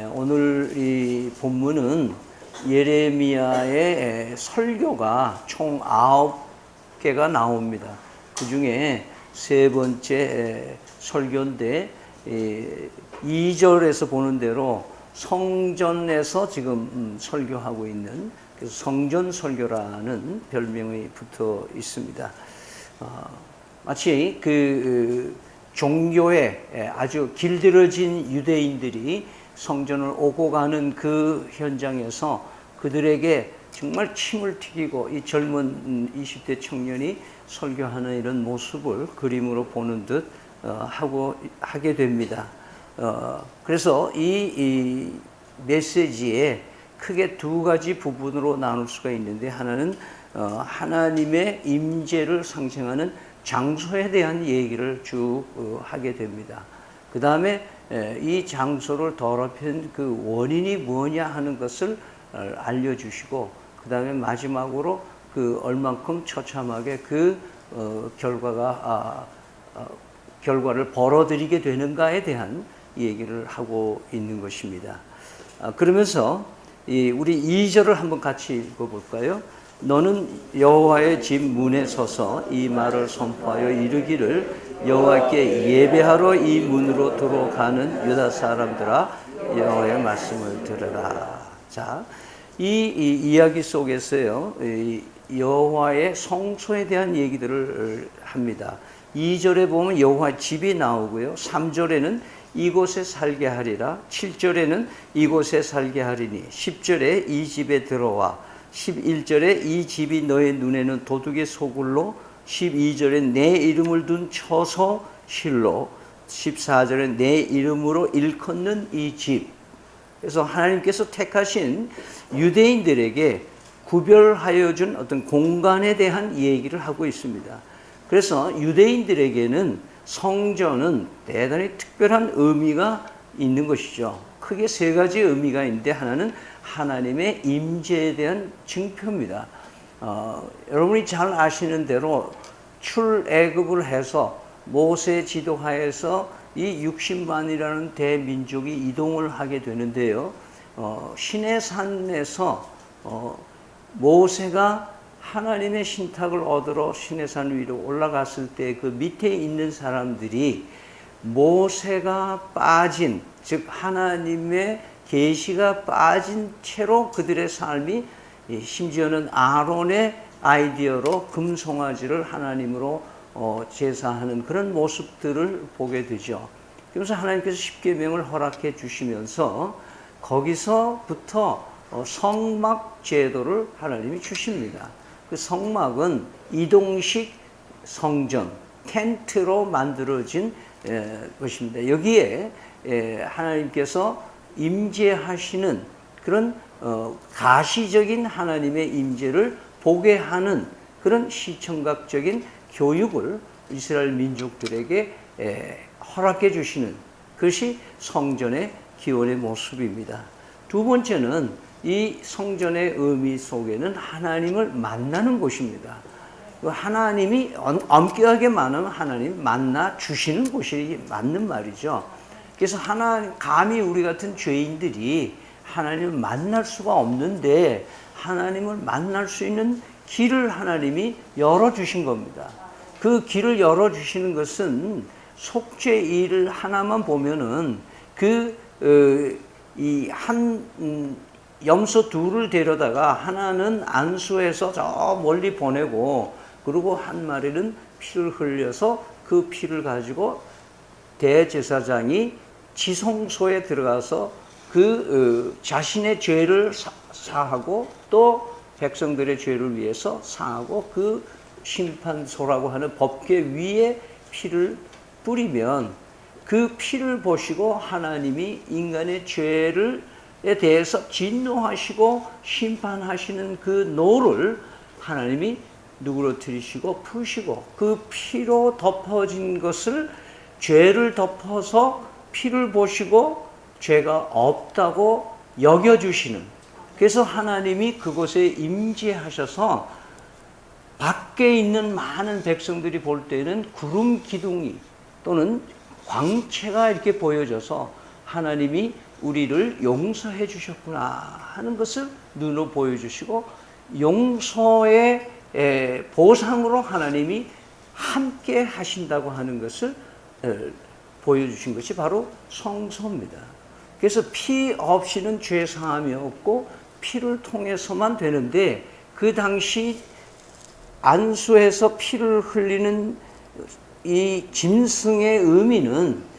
오늘 이 본문은 예레미야의 설교가 총 9개가 나옵니다. 그 중에 세 번째 설교인데 2절에서 보는 대로 성전에서 지금 설교하고 있는, 그래서 성전 설교라는 별명이 붙어 있습니다. 마치 그 종교에 아주 길들여진 유대인들이 성전을 오고 가는 그 현장에서 그들에게 정말 침을 튀기고 이 젊은 20대 청년이 설교하는 이런 모습을 그림으로 보는 듯 하게 됩니다. 그래서 이 메시지에 크게 두 가지 부분으로 나눌 수가 있는데, 하나는 하나님의 임재를 상징하는 장소에 대한 얘기를 쭉 하게 됩니다. 그 다음에 이 장소를 더럽힌 그 원인이 뭐냐 하는 것을 알려주시고, 그 다음에 마지막으로 그 얼만큼 처참하게 그 결과를 벌어들이게 되는가에 대한 얘기를 하고 있는 것입니다. 그러면서 우리 2절을 한번 같이 읽어볼까요? 너는 여호와의 집 문에 서서 이 말을 선포하여 이르기를, 여호와께 예배하러 이 문으로 들어가는 유다 사람들아, 여호와의 말씀을 들으라. 자, 이 이야기 속에서요, 여호와의 성소에 대한 얘기들을 합니다. 2절에 보면 여호와 집이 나오고요, 3절에는 이곳에 살게 하리라, 7절에는 이곳에 살게 하리니, 10절에 이 집에 들어와, 11절에 이 집이 너의 눈에는 도둑의 소굴로, 12절에 내 이름을 둔 처소실로, 14절에 내 이름으로 일컫는 이 집. 그래서 하나님께서 택하신 유대인들에게 구별하여 준 어떤 공간에 대한 얘기를 하고 있습니다. 그래서 유대인들에게는 성전은 대단히 특별한 의미가 있는 것이죠. 크게 세 가지 의미가 있는데, 하나는 하나님의 임재에 대한 증표입니다. 여러분이 잘 아시는 대로 출애굽을 해서 모세 지도하에서 이 60만이라는 대민족이 이동을 하게 되는데요, 시내산에서 모세가 하나님의 신탁을 얻으러 시내산 위로 올라갔을 때 그 밑에 있는 사람들이 모세가 빠진, 즉 하나님의 계시가 빠진 채로 그들의 삶이, 심지어는 아론의 아이디어로 금송아지를 하나님으로 제사하는 그런 모습들을 보게 되죠. 그래서 하나님께서 십계명을 허락해 주시면서 거기서부터 성막 제도를 하나님이 주십니다. 그 성막은 이동식 성전, 텐트로 만들어진 것입니다. 여기에 하나님께서 임재하시는 그런 가시적인 하나님의 임재를 보게 하는 그런 시청각적인 교육을 이스라엘 민족들에게 허락해 주시는 것이 성전의 기원의 모습입니다. 두 번째는 이 성전의 의미 속에는 하나님을 만나는 곳입니다. 하나님이 엄격하게 말하면 하나님 만나 주시는 곳이 맞는 말이죠. 그래서 감히 우리 같은 죄인들이 하나님을 만날 수가 없는데, 하나님을 만날 수 있는 길을 하나님이 열어주신 겁니다. 그 길을 열어주시는 것은 속죄 일 하나만 보면은 염소 둘을 데려다가 하나는 안수해서 저 멀리 보내고, 그리고 한 마리는 피를 흘려서 그 피를 가지고 대제사장이 지성소에 들어가서 자신의 죄를 사하고 또 백성들의 죄를 위해서 사하고, 그 심판소라고 하는 법궤 위에 피를 뿌리면 그 피를 보시고 하나님이 인간의 죄에 대해서 진노하시고 심판하시는 그 노를 하나님이 누그러뜨리시고 푸시고, 그 피로 덮어진 것을, 죄를 덮어서 피를 보시고 죄가 없다고 여겨주시는, 그래서 하나님이 그곳에 임재하셔서 밖에 있는 많은 백성들이 볼 때는 구름 기둥이 또는 광채가 이렇게 보여져서 하나님이 우리를 용서해 주셨구나 하는 것을 눈으로 보여주시고 용서의 보상으로 하나님이 함께 하신다고 하는 것을 보여주신 것이 바로 성소입니다. 그래서 피 없이는 죄 사함이 없고 피를 통해서만 되는데 그 당시 안수에서 피를 흘리는 이 짐승의 의미는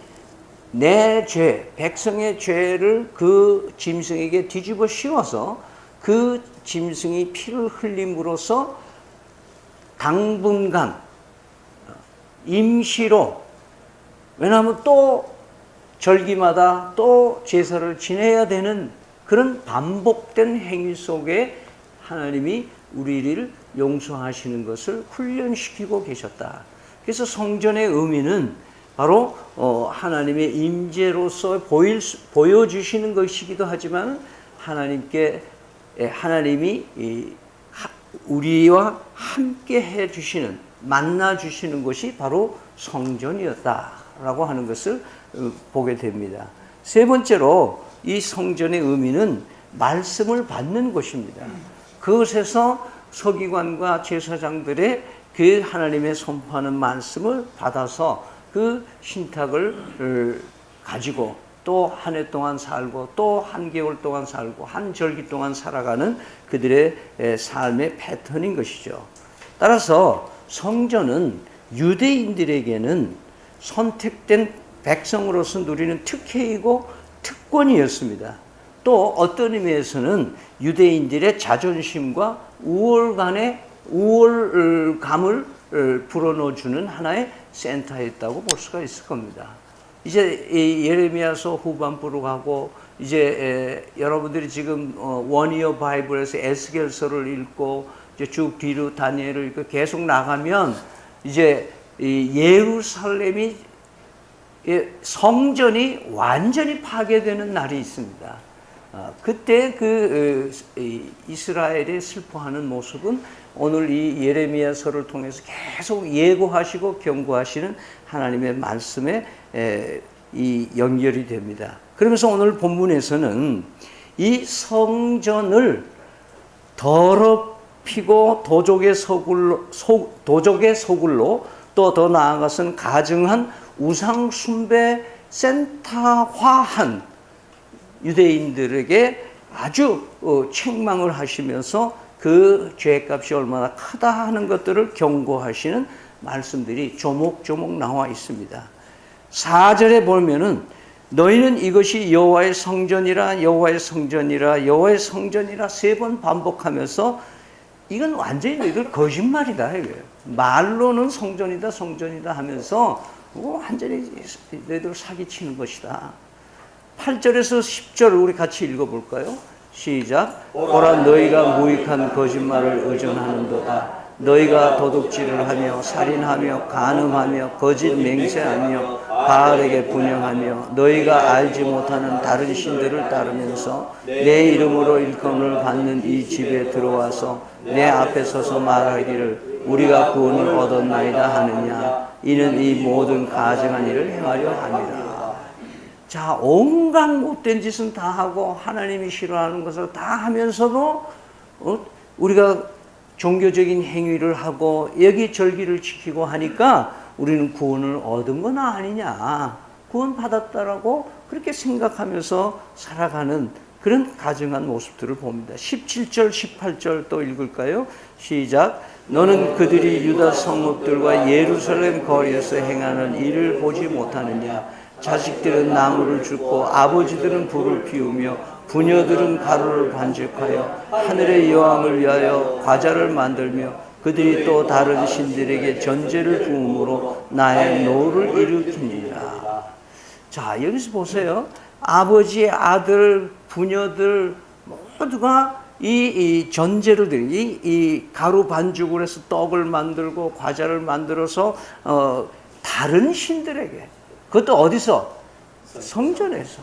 내 죄, 백성의 죄를 그 짐승에게 뒤집어 씌워서 그 짐승이 피를 흘림으로써 당분간 임시로, 왜냐하면 또 절기마다 또 제사를 지내야 되는 그런 반복된 행위 속에 하나님이 우리를 용서하시는 것을 훈련시키고 계셨다. 그래서 성전의 의미는 바로 하나님의 임재로서 보여주시는 것이기도 하지만 하나님이 우리와 함께 해주시는, 만나주시는 것이 바로 성전이었다라고 하는 것을 보게 됩니다. 세 번째로 이 성전의 의미는 말씀을 받는 것입니다. 그것에서 서기관과 제사장들의 그 하나님의 선포하는 말씀을 받아서 그 신탁을 가지고 또 한 해 동안 살고 또 한 개월 동안 살고 한 절기 동안 살아가는 그들의 삶의 패턴인 것이죠. 따라서 성전은 유대인들에게는 선택된 백성으로서 누리는 특혜이고 특권이었습니다. 또 어떤 의미에서는 유대인들의 자존심과 우월감을 불어넣어주는 하나의 센터였다고 볼 수가 있을 겁니다. 이제 예레미야서 후반부로 가고 이제 여러분들이 지금 원이어 바이블에서 에스겔서를 읽고 이제 쭉 뒤로 다니엘을 읽고 계속 나가면 이제 예루살렘이 성전이 완전히 파괴되는 날이 있습니다. 그때 이스라엘의 슬퍼하는 모습은 오늘 이 예레미야서를 통해서 계속 예고하시고 경고하시는 하나님의 말씀에 이 연결이 됩니다. 그러면서 오늘 본문에서는 이 성전을 더럽히고 도적의 소굴로 또 더 나아가서는 가증한 우상 숭배 센터화한 유대인들에게 아주 책망을 하시면서 그 죄값이 얼마나 크다 하는 것들을 경고하시는 말씀들이 조목조목 나와 있습니다. 4절에 보면은 너희는 이것이 여호와의 성전이라 여호와의 성전이라 여호와의 성전이라 3번 반복하면서 이건 완전히 너희들 거짓말이다 이거예요. 말로는 성전이다 성전이다 하면서 완전히 너희들 사기치는 것이다. 8절에서 10절을 우리 같이 읽어볼까요? 시작. 오라 너희가 무익한 거짓말을 의존하는도다. 너희가 도둑질을 하며 살인하며 간음하며 거짓 맹세하며 바알에게 분향하며 너희가 알지 못하는 다른 신들을 따르면서 내 이름으로 일컬음을 받는 이 집에 들어와서 내 앞에 서서 말하기를 우리가 구원을 얻었나이다 하느냐. 이는 이 모든 가증한 일을 행하려 함이라. 자, 온갖 못된 짓은 다 하고 하나님이 싫어하는 것을 다 하면서도 우리가 종교적인 행위를 하고 여기절기를 지키고 하니까 우리는 구원을 얻은 건 아니냐, 구원 받았다라고 그렇게 생각하면서 살아가는 그런 가증한 모습들을 봅니다. 17절 18절 또 읽을까요? 시작. 너는 그들이 유다 성읍들과 예루살렘 거리에서 행하는 일을 보지 못하느냐. 자식들은 나무를 줍고 아버지들은 불을 피우며 부녀들은 가루를 반죽하여 하늘의 여왕을 위하여 과자를 만들며 그들이 또 다른 신들에게 전제를 부음으로 나의 노를 일으키니라. 자, 여기서 보세요. 아버지, 아들, 부녀들 모두가 이 전제를 드린 이 가루 반죽을 해서 떡을 만들고 과자를 만들어서 다른 신들에게, 그것도 어디서? 성전에서.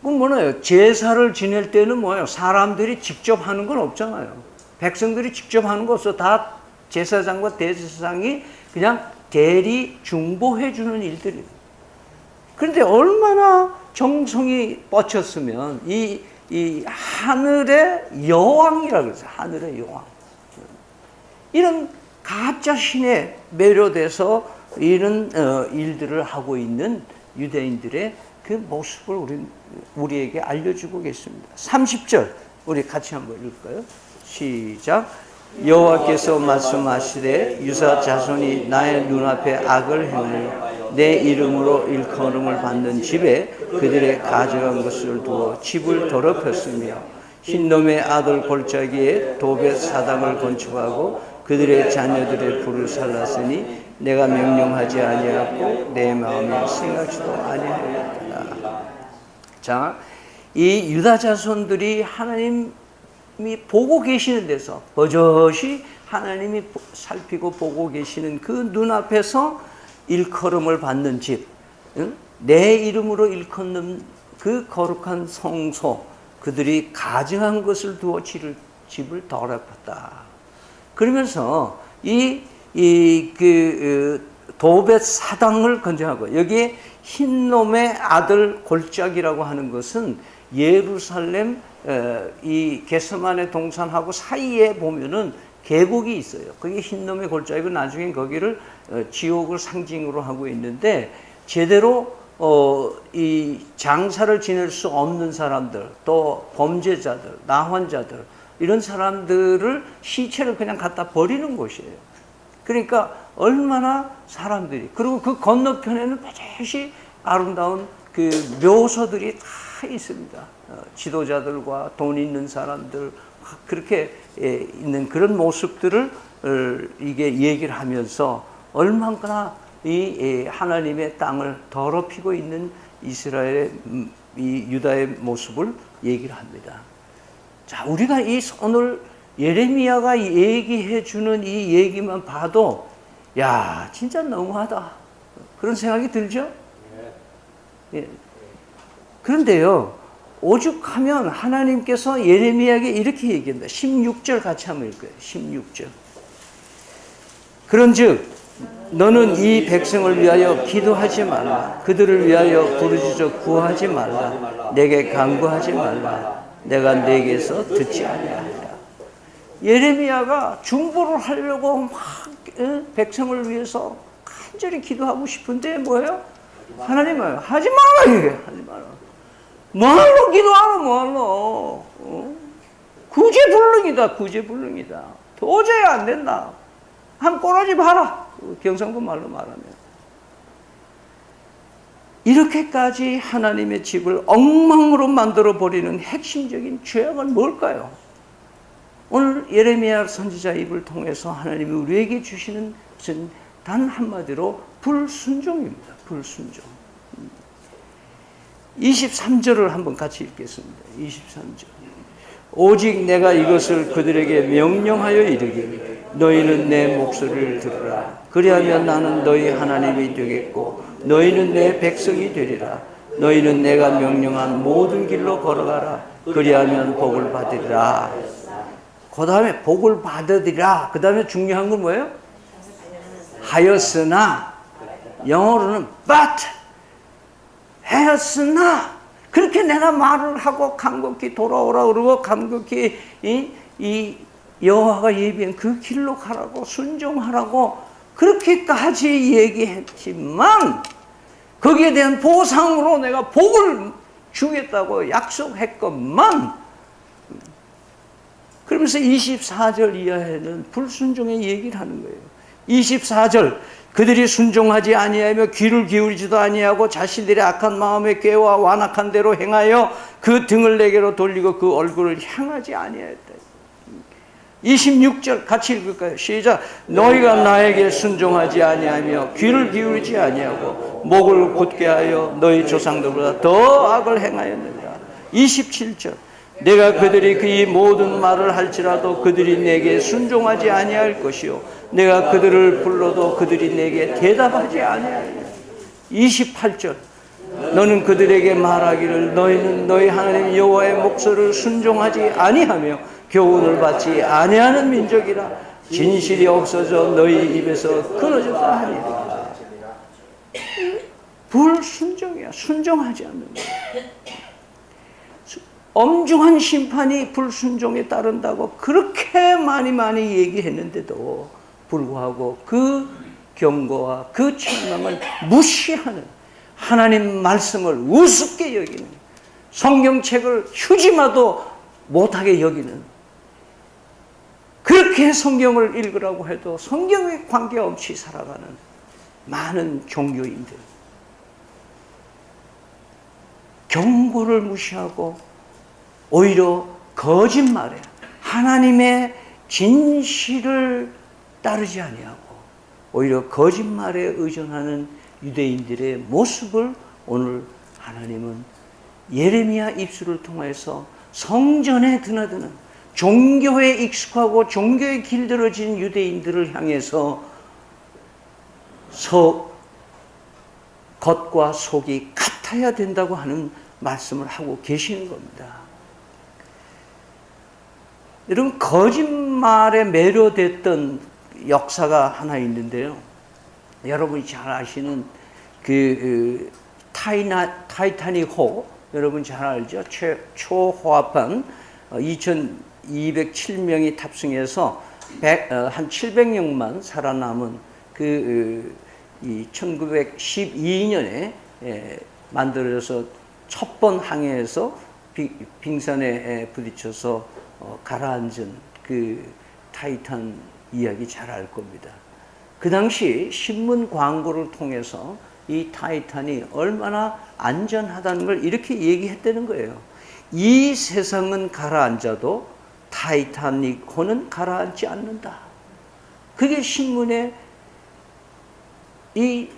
그럼 뭐예요? 제사를 지낼 때는 뭐예요? 사람들이 직접 하는 건 없잖아요. 백성들이 직접 하는 거 없어. 다 제사장과 대제사장이 그냥 대리 중보해 주는 일들이에요. 그런데 얼마나 정성이 뻗쳤으면 이 하늘의 여왕이라고 그러죠. 하늘의 여왕. 이런 가짜 신에 매료돼서 이런 일들을 하고 있는 유대인들의 그 모습을 우리에게 알려주고 계십니다. 30절 우리 같이 한번 읽을까요? 시작. 여호와께서 말씀하시되 유사 자손이 나의 눈앞에 악을 행하여 내 이름으로 일컬음을 받는 집에 그들의 가져간 것을 두어 집을 더럽혔으며 흰놈의 아들 골짜기에 도벳 사당을 건축하고 그들의 자녀들의 불을 살랐으니 내가 명령하지 아니하고 내 마음에 생각지도 아니하였다. 자, 이 유다 자손들이 하나님이 보고 계시는 데서 버젓이 하나님이 살피고 보고 계시는 그 눈앞에서 일컬음을 받는 집, 내 이름으로 일컫는 그 거룩한 성소, 그들이 가증한 것을 두어 집을 더럽혔다. 그러면서 도벳 사당을 건축하고 여기에 흰놈의 아들 골짜기라고 하는 것은 예루살렘 이 겟세마네 동산하고 사이에 보면은 계곡이 있어요. 그게 흰놈의 골짜기고 나중에 거기를 지옥을 상징으로 하고 있는데 제대로 이 장사를 지낼 수 없는 사람들, 또 범죄자들, 나환자들 이런 사람들을 시체를 그냥 갖다 버리는 곳이에요. 그러니까 얼마나 사람들이, 그리고 그 건너편에는 반드시 아름다운 그 묘소들이 다 있습니다. 지도자들과 돈 있는 사람들 그렇게 있는 그런 모습들을 이게 얘기를 하면서 얼마나 이 하나님의 땅을 더럽히고 있는 이스라엘의 이 유다의 모습을 얘기를 합니다. 자, 우리가 오늘 예레미야가 얘기해 주는 이 얘기만 봐도 야, 진짜 너무하다. 그런 생각이 들죠? 예. 그런데요, 오죽하면 하나님께서 예레미야에게 이렇게 얘기합니다. 16절 같이 한번 읽어요. 16절. 그런즉 너는 이 백성을 위하여 기도하지 말라. 그들을 위하여 부르짖어 구하지 말라. 내게 간구하지 말라. 내가 내게서 듣지 아니하리라. 예레미야가 중보를 하려고 막 백성을 위해서 간절히 기도하고 싶은데 뭐예요? 하나님은 하지 마라 이게. 하지 마라. 뭐하러 기도하라 뭐하러. 구제불능이다. 구제불능이다. 도저히 안 된다. 한 꼬라지 봐라. 경상도 말로 말하면. 이렇게까지 하나님의 집을 엉망으로 만들어버리는 핵심적인 죄악은 뭘까요? 오늘 예레미야 선지자 입을 통해서 하나님이 우리에게 주시는 것은 단 한마디로 불순종입니다. 불순종. 23절을 한번 같이 읽겠습니다. 23절. 오직 내가 이것을 그들에게 명령하여 이르기를 너희는 내 목소리를 들으라. 그리하면 나는 너희 하나님이 되겠고 너희는 내 백성이 되리라. 너희는 내가 명령한 모든 길로 걸어가라. 그리하면 복을 받으리라. 그 다음에 복을 받으리라. 그 다음에 중요한 건 뭐예요? 하였으나, 영어로는 but, 하였으나, 그렇게 내가 말을 하고 감격히 돌아오라 그러고 감격히 이 여호와가 예비한 그 길로 가라고 순종하라고 그렇게까지 얘기했지만 거기에 대한 보상으로 내가 복을 주겠다고 약속했건만, 그러면서 24절 이하에는 불순종의 얘기를 하는 거예요. 24절, 그들이 순종하지 아니하며 귀를 기울이지도 아니하고 자신들의 악한 마음의 꾀와 완악한 대로 행하여 그 등을 내게로 돌리고 그 얼굴을 향하지 아니하였다. 26절 같이 읽을까요? 시작. 너희가 나에게 순종하지 아니하며 귀를 기울이지 아니하고 목을 곧게 하여 너희 조상들보다 더 악을 행하였느니라. 27절. 내가 그들이 그 모든 말을 할지라도 그들이 내게 순종하지 아니할 것이요 내가 그들을 불러도 그들이 내게 대답하지 아니하리라. 28절. 너는 그들에게 말하기를 너희는 너희 하나님 여호와의 목소리를 순종하지 아니하며 교훈을 받지 아니하는 민족이라. 진실이 없어져 너희 입에서 끊어졌다 하니라. 불순종이야. 순종하지 않는 거야. 엄중한 심판이 불순종에 따른다고 그렇게 많이 얘기했는데도 불구하고 그 경고와 그 책망을 무시하는, 하나님 말씀을 우습게 여기는, 성경책을 휴지마도 못하게 여기는, 그렇게 성경을 읽으라고 해도 성경에 관계없이 살아가는 많은 종교인들, 경고를 무시하고 오히려 거짓말에 하나님의 진실을 따르지 아니하고 오히려 거짓말에 의존하는 유대인들의 모습을 오늘 하나님은 예레미야 입술을 통해서 성전에 드나드는, 종교에 익숙하고 종교에 길들어진 유대인들을 향해서 겉과 속이 같아야 된다고 하는 말씀을 하고 계시는 겁니다. 여러분, 거짓말에 매료됐던 역사가 하나 있는데요. 여러분이 잘 아시는 타이타닉호, 여러분 잘 알죠? 초호합한 2207명이 탑승해서 한 700명만 살아남은 1912년에 만들어져서 첫 번 항해에서 빙산에 부딪혀서 가라앉은 그 타이탄 이야기 잘 알 겁니다. 그 당시 신문 광고를 통해서 이 타이탄이 얼마나 안전하다는 걸 이렇게 얘기했다는 거예요. 이 세상은 가라앉아도 타이타닉호는 가라앉지 않는다. 그게 신문에 이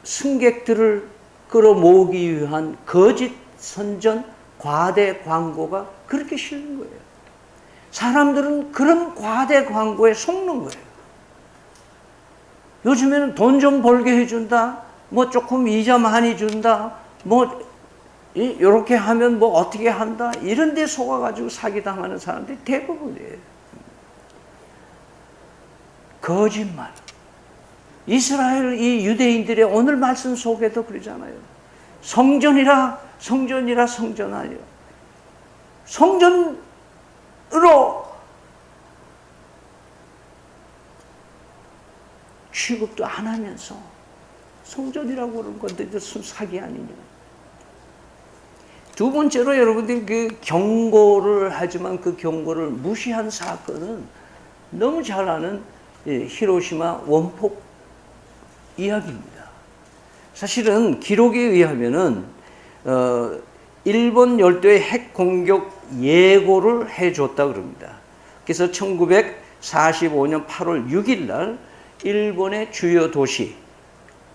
승객들을 끌어모으기 위한 거짓 선전, 과대 광고가 그렇게 실린 거예요. 사람들은 그런 과대 광고에 속는 거예요. 요즘에는 돈 좀 벌게 해준다, 뭐 조금 이자 많이 준다, 뭐 이렇게 하면 뭐 어떻게 한다, 이런 데 속아가지고 사기당하는 사람들이 대부분이에요. 거짓말. 이스라엘 이 유대인들의 오늘 말씀 속에도 그러잖아요. 성전이라 성전이라 성전하여 성전으로 취급도 안 하면서 성전이라고 그러는 건데 무슨 사기 아니냐. 두 번째로 여러분들이 그 경고를 하지만 그 경고를 무시한 사건은 너무 잘 아는 히로시마 원폭 이야기입니다. 사실은 기록에 의하면은 일본 열도의 핵 공격 예고를 해줬다 그럽니다. 그래서 1945년 8월 6일 날 일본의 주요 도시,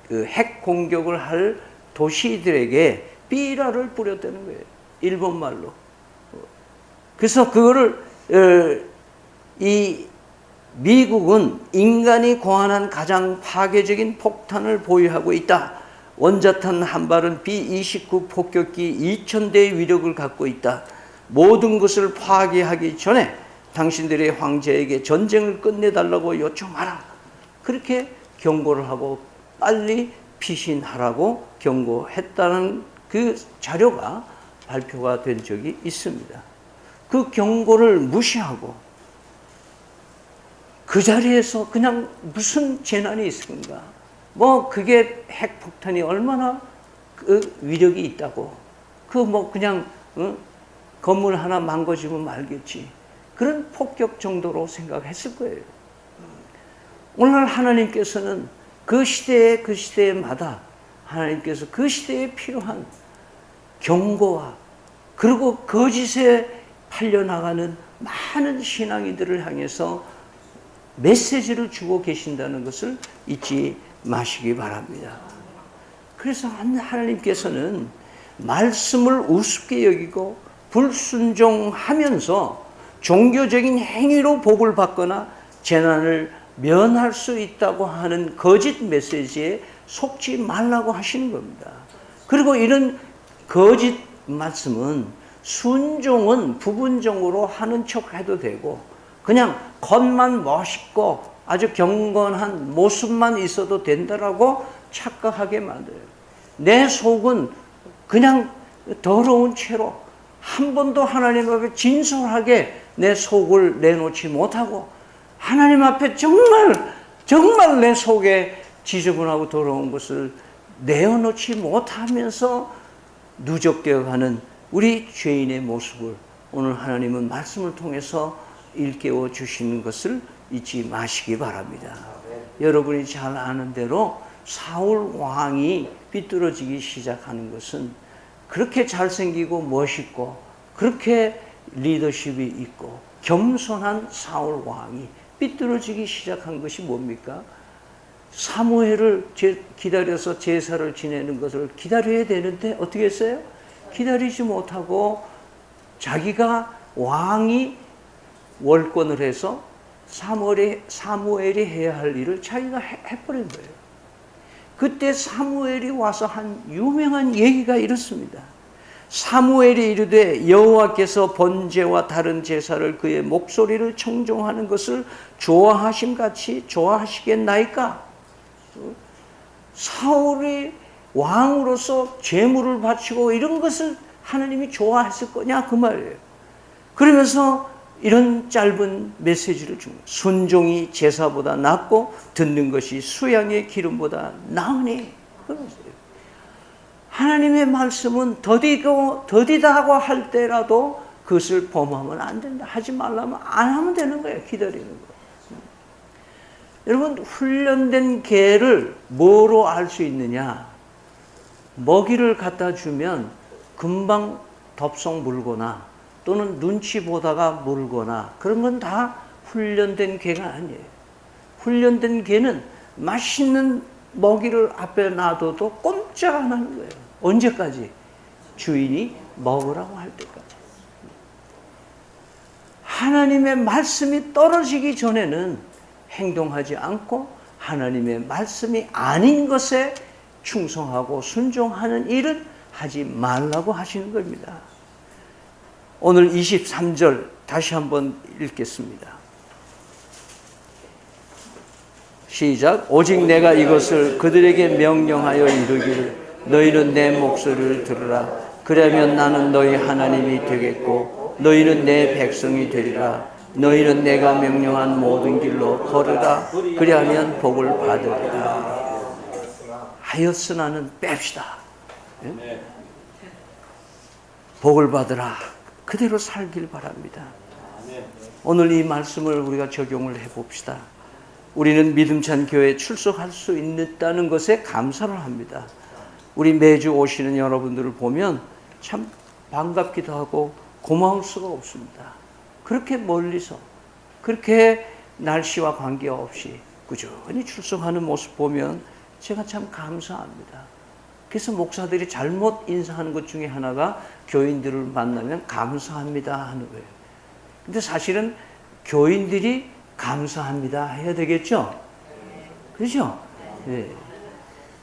그 핵 공격을 할 도시들에게 삐라를 뿌렸다는 거예요. 일본 말로. 그래서 그거를 이 미국은 인간이 고안한 가장 파괴적인 폭탄을 보유하고 있다. 원자탄 한 발은 B-29 폭격기 2000대의 위력을 갖고 있다. 모든 것을 파괴하기 전에 당신들의 황제에게 전쟁을 끝내달라고 요청하라. 그렇게 경고를 하고 빨리 피신하라고 경고했다는 그 자료가 발표가 된 적이 있습니다. 그 경고를 무시하고 그 자리에서 그냥 무슨 재난이 있을까? 뭐 그게 핵폭탄이 얼마나 그 위력이 있다고. 그 뭐 그냥 건물 하나 망가지면 말겠지. 그런 폭격 정도로 생각했을 거예요. 오늘 하나님께서는 그 시대마다 하나님께서 그 시대에 필요한 경고와 그리고 거짓에 팔려나가는 많은 신앙인들을 향해서 메시지를 주고 계신다는 것을 잊지 마시기 바랍니다. 그래서 하나님께서는 말씀을 우습게 여기고 불순종하면서 종교적인 행위로 복을 받거나 재난을 면할 수 있다고 하는 거짓 메시지에 속지 말라고 하시는 겁니다. 그리고 이런 거짓 말씀은 순종은 부분적으로 하는 척 해도 되고 그냥 겉만 멋있고 아주 경건한 모습만 있어도 된다라고 착각하게 만들어요. 내 속은 그냥 더러운 채로 한 번도 하나님 앞에 진솔하게 내 속을 내놓지 못하고 하나님 앞에 정말 내 속에 지저분하고 더러운 것을 내어놓지 못하면서 누적되어가는 우리 죄인의 모습을 오늘 하나님은 말씀을 통해서 일깨워 주시는 것을 잊지 마시기 바랍니다. 여러분이 잘 아는 대로 사울 왕이 삐뚤어지기 시작하는 것은 그렇게 잘생기고 멋있고 그렇게 리더십이 있고 겸손한 사울 왕이 삐뚤어지기 시작한 것이 뭡니까? 사무엘을 기다려서 제사를 지내는 것을 기다려야 되는데 어떻게 했어요? 기다리지 못하고 자기가 왕이 월권을 해서 사무엘이 해야 할 일을 자기가 해버린 거예요. 그때 사무엘이 와서 한 유명한 얘기가 이렇습니다. 사무엘이 이르되 여호와께서 번제와 다른 제사를 그의 목소리를 청종하는 것을 좋아하심같이 좋아하시겠나이까? 사울이 왕으로서 제물을 바치고 이런 것을 하나님이 좋아했을 거냐 그 말이에요. 그러면서 이런 짧은 메시지를 줍니다. 순종이 제사보다 낫고 듣는 것이 수양의 기름보다 나으니. 하나님의 말씀은 더디다고 할 때라도 그것을 범하면 안 된다. 하지 말라면 안 하면 되는 거예요. 기다리는 거. 여러분, 훈련된 개를 뭐로 알 수 있느냐? 먹이를 갖다 주면 금방 덥석 물거나 또는 눈치 보다가 물거나 그런 건 다 훈련된 개가 아니에요. 훈련된 개는 맛있는 먹이를 앞에 놔둬도 꼼짝 안 하는 거예요. 언제까지? 주인이 먹으라고 할 때까지. 하나님의 말씀이 떨어지기 전에는 행동하지 않고 하나님의 말씀이 아닌 것에 충성하고 순종하는 일은 하지 말라고 하시는 겁니다. 오늘 23절 다시 한번 읽겠습니다. 시작. 오직 내가 이것을 그들에게 명령하여 이르기를 너희는 내 목소리를 들으라. 그러면 나는 너희 하나님이 되겠고 너희는 내 백성이 되리라. 너희는 내가 명령한 모든 길로 걸으라. 그리하면 복을 받으리라. 하였으나는 뺍시다. 예? 복을 받으라. 그대로 살길 바랍니다. 오늘 이 말씀을 우리가 적용을 해봅시다. 우리는 믿음찬 교회에 출석할 수 있다는 것에 감사를 합니다. 우리 매주 오시는 여러분들을 보면 참 반갑기도 하고 고마울 수가 없습니다. 그렇게 멀리서 그렇게 날씨와 관계없이 꾸준히 출석하는 모습 보면 제가 참 감사합니다. 그래서 목사들이 잘못 인사하는 것 중에 하나가 교인들을 만나면 감사합니다 하는 거예요. 근데 사실은 교인들이 감사합니다 해야 되겠죠? 그렇죠? 네.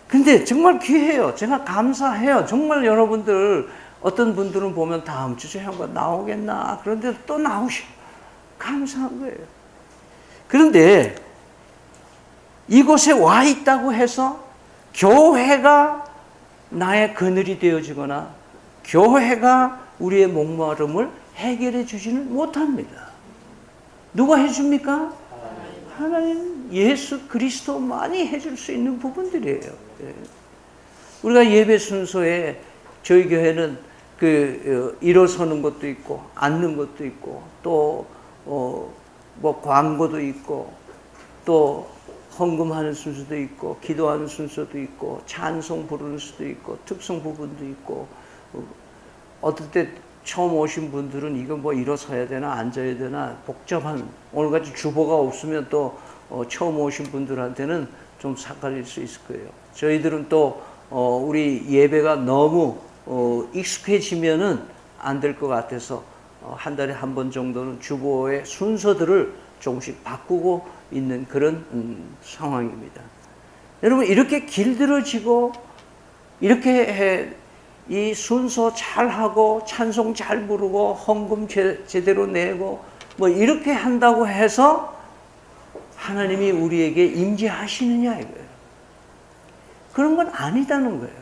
근데 정말 귀해요. 제가 감사해요. 정말 여러분들 어떤 분들은 보면 다음 주에 형과 나오겠나 그런데 또 나오셔. 감사한 거예요. 그런데 이곳에 와 있다고 해서 교회가 나의 그늘이 되어지거나 교회가 우리의 목마름을 해결해 주지는 못합니다. 누가 해줍니까? 하나님 예수 그리스도만이 해줄 수 있는 부분들이에요. 우리가 예배 순서에 저희 교회는 일어서는 것도 있고 앉는 것도 있고 또 뭐 광고도 있고 또 헌금하는 순서도 있고 기도하는 순서도 있고 찬송 부르는 수도 있고 특성 부분도 있고 어떨 때 처음 오신 분들은 이거 뭐 일어서야 되나 앉아야 되나 복잡한 오늘같이 주보가 없으면 또 처음 오신 분들한테는 좀 삭갈릴 수 있을 거예요. 저희들은 또 우리 예배가 너무 익숙해지면은 안 될 것 같아서 한 달에 한 번 정도는 주보의 순서들을 조금씩 바꾸고 있는 그런 상황입니다. 여러분 이렇게 길들여지고 이렇게 이 순서 잘하고 찬송 잘 부르고 헌금 제대로 내고 뭐 이렇게 한다고 해서 하나님이 우리에게 임재하시느냐 이거예요. 그런 건 아니다는 거예요.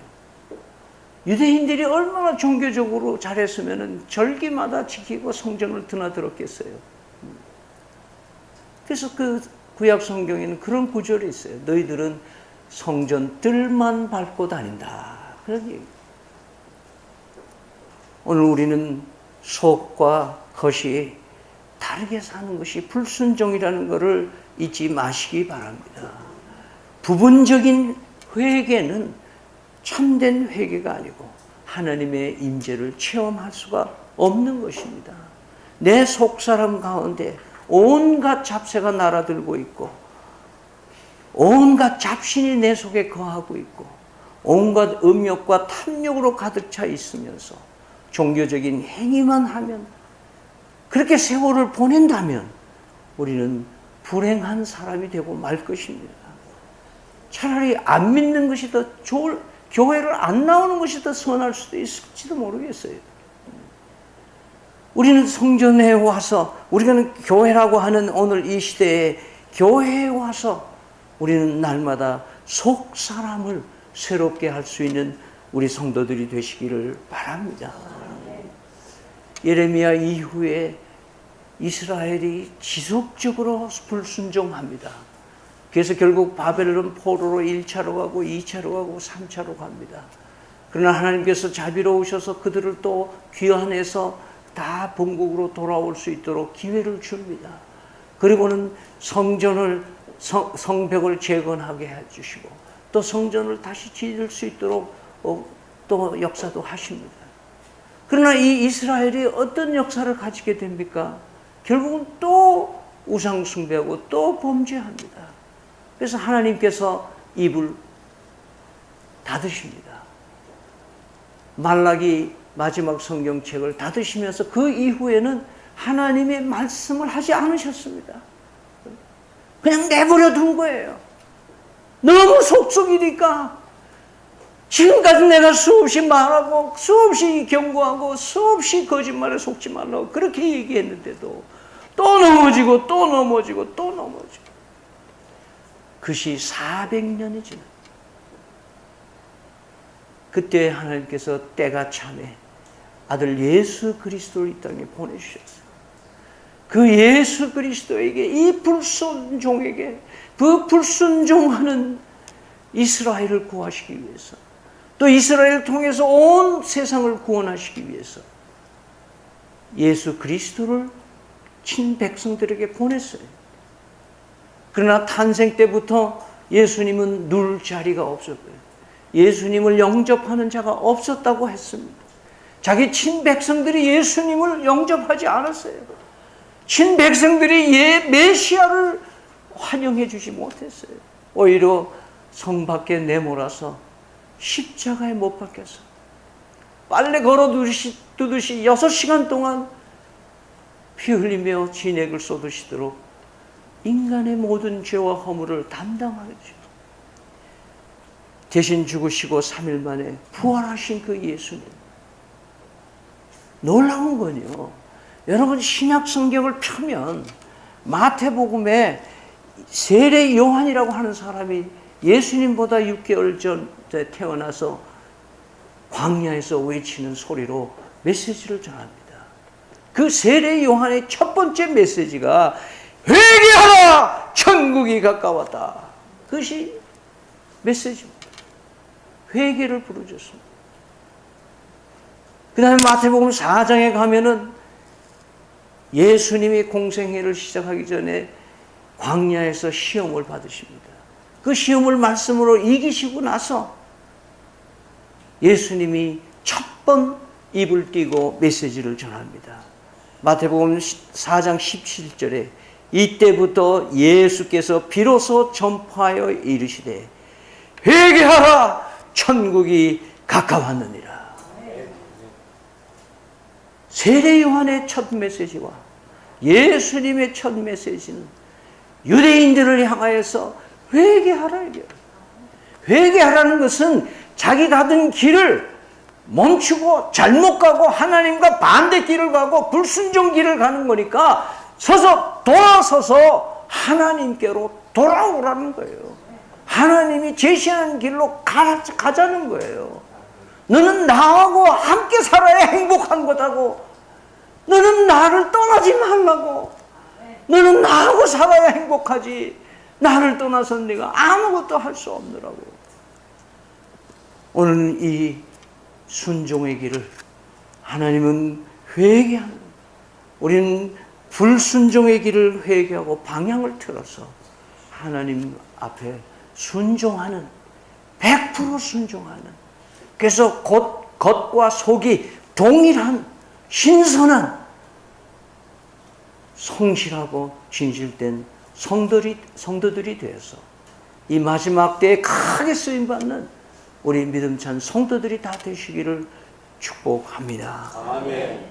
유대인들이 얼마나 종교적으로 잘했으면 절기마다 지키고 성전을 드나들었겠어요. 그래서 그 구약 성경에는 그런 구절이 있어요. 너희들은 성전 뜰만 밟고 다닌다. 그런 얘기. 오늘 우리는 속과 겉이 다르게 사는 것이 불순종이라는 것을 잊지 마시기 바랍니다. 부분적인 회개는 참된 회개가 아니고 하나님의 임재를 체험할 수가 없는 것입니다. 내 속사람 가운데 온갖 잡세가 날아들고 있고 온갖 잡신이 내 속에 거하고 있고 온갖 음욕과 탐욕으로 가득 차 있으면서 종교적인 행위만 하면, 그렇게 세월을 보낸다면 우리는 불행한 사람이 되고 말 것입니다. 차라리 안 믿는 것이 더 좋을, 교회를 안 나오는 것이 더 선할 수도 있을지도 모르겠어요. 우리는 성전에 와서, 우리가 교회라고 하는 오늘 이 시대에 교회에 와서 우리는 날마다 속 사람을 새롭게 할 수 있는 우리 성도들이 되시기를 바랍니다. 예레미야 이후에 이스라엘이 지속적으로 불순종합니다. 그래서 결국 바벨론 포로로 1차로 가고 2차로 가고 3차로 갑니다. 그러나 하나님께서 자비로우셔서 그들을 또 귀환해서 다 본국으로 돌아올 수 있도록 기회를 줍니다. 그리고는 성전을, 성벽을 재건하게 해주시고 또 성전을 다시 지을 수 있도록 또 역사도 하십니다. 그러나 이 이스라엘이 어떤 역사를 가지게 됩니까? 결국은 또 우상 숭배하고 또 범죄합니다. 그래서 하나님께서 입을 닫으십니다. 말라기 마지막 성경책을 닫으시면서 그 이후에는 하나님의 말씀을 하지 않으셨습니다. 그냥 내버려 둔 거예요. 너무 속속이니까. 지금까지 내가 수없이 말하고 수없이 경고하고 수없이 거짓말에 속지 말라고 그렇게 얘기했는데도 또 넘어지고 또 넘어지고 또 넘어지고. 그것이 400년이 지나. 그때 하나님께서 때가 참에 아들 예수 그리스도를 이 땅에 보내주셨어요. 그 예수 그리스도에게, 이 불순종에게, 그 불순종하는 이스라엘을 구하시기 위해서, 또 이스라엘을 통해서 온 세상을 구원하시기 위해서 예수 그리스도를 친백성들에게 보냈어요. 그러나 탄생 때부터 예수님은 누울 자리가 없었고요. 예수님을 영접하는 자가 없었다고 했습니다. 자기 친백성들이 예수님을 영접하지 않았어요. 친백성들이 메시아를 환영해 주지 못했어요. 오히려 성 밖에 내몰아서 십자가에 못 박혀서 빨래 걸어두듯이 6시간 동안 피 흘리며 진액을 쏟으시도록 인간의 모든 죄와 허물을 담당하게 주시고 대신 죽으시고 3일 만에 부활하신 그 예수님. 놀라운 건요, 여러분 신약 성경을 펴면 마태복음에 세례 요한이라고 하는 사람이 예수님보다 6개월 전에 태어나서 광야에서 외치는 소리로 메시지를 전합니다. 그 세례 요한의 첫 번째 메시지가 회개하라! 천국이 가까웠다. 그것이 메시지입니다. 회개를 부르셨습니다. 그 다음에 마태복음 4장에 가면은 예수님이 공생애를 시작하기 전에 광야에서 시험을 받으십니다. 그 시험을 말씀으로 이기시고 나서 예수님이 첫 번 입을 띄고 메시지를 전합니다. 마태복음 4장 17절에 이때부터 예수께서 비로소 전파하여 이르시되 회개하라! 천국이 가까웠느니라. 세례 요한의 첫 메시지와 예수님의 첫 메시지는 유대인들을 향하여서 회개하라 이래요. 회개하라는 것은 자기 가던 길을 멈추고 잘못 가고 하나님과 반대 길을 가고 불순종 길을 가는 거니까 돌아서서 하나님께로 돌아오라는 거예요. 하나님이 제시하는 길로 가자는 거예요. 너는 나하고 함께 살아야 행복한 거다고. 너는 나를 떠나지 말라고. 너는 나하고 살아야 행복하지. 나를 떠나서 네가 아무것도 할 수 없느라고. 오늘 이 순종의 길을 하나님은 회개하는, 우리는 불순종의 길을 회개하고 방향을 틀어서 하나님 앞에 순종하는, 100% 순종하는, 그래서 겉과 속이 동일한 신선한 성실하고 진실된 성도들이 되어서 이 마지막 때에 크게 쓰임받는 우리 믿음찬 성도들이 다 되시기를 축복합니다. 아멘.